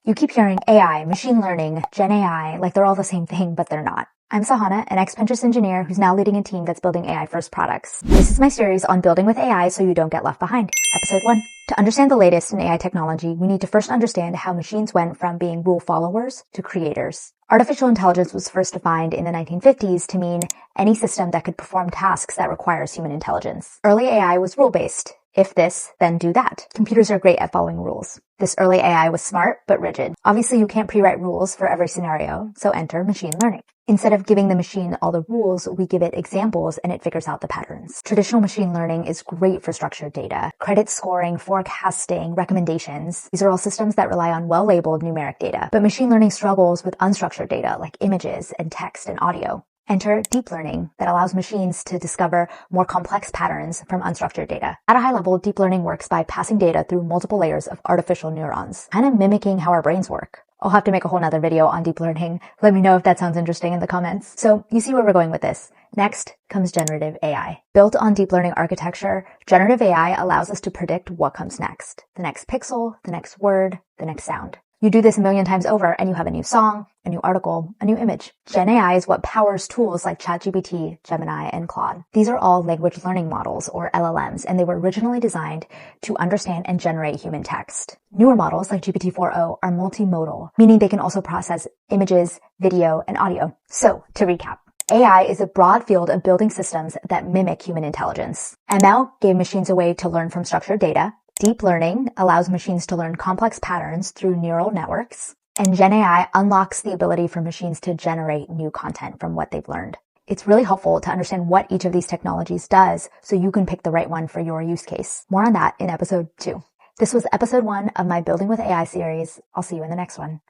You keep hearing AI, machine learning, Gen AI, like they're all the same thing, but they're not. I'm Sahana, an ex-Pinterest engineer who's now leading a team that's building AI-first products. This is my series on building with AI so you don't get left behind. Episode 1. To understand the latest in AI technology, we need to first understand how machines went from being rule followers to creators. Artificial intelligence was first defined in the 1950s to mean any system that could perform tasks that requires human intelligence. Early AI was rule-based. If this, then do that. Computers are great at following rules. This early AI was smart, but rigid. Obviously, you can't pre-write rules for every scenario, so enter machine learning. Instead of giving the machine all the rules, we give it examples and it figures out the patterns. Traditional machine learning is great for structured data. Credit scoring, forecasting, recommendations. These are all systems that rely on well-labeled numeric data. But machine learning struggles with unstructured data like images and text and audio. Enter deep learning that allows machines to discover more complex patterns from unstructured data. At a high level, deep learning works by passing data through multiple layers of artificial neurons, kind of mimicking how our brains work. I'll have to make a whole nother video on deep learning. Let me know if that sounds interesting in the comments. So you see where we're going with this. Next comes generative AI. Built on deep learning architecture, generative AI allows us to predict what comes next. The next pixel, the next word, the next sound. You do this a million times over and you have a new song, a new article, a new image. Gen AI is what powers tools like ChatGPT, Gemini, and Claude. These are all language learning models, or LLMs, and they were originally designed to understand and generate human text. Newer models like GPT-4o are multimodal, meaning they can also process images, video, and audio. So, to recap, AI is a broad field of building systems that mimic human intelligence. ML gave machines a way to learn from structured data. Deep learning allows machines to learn complex patterns through neural networks, and Gen AI unlocks the ability for machines to generate new content from what they've learned. It's really helpful to understand what each of these technologies does so you can pick the right one for your use case. More on that in episode 2. This was episode 1 of my Building with AI series. I'll see you in the next one.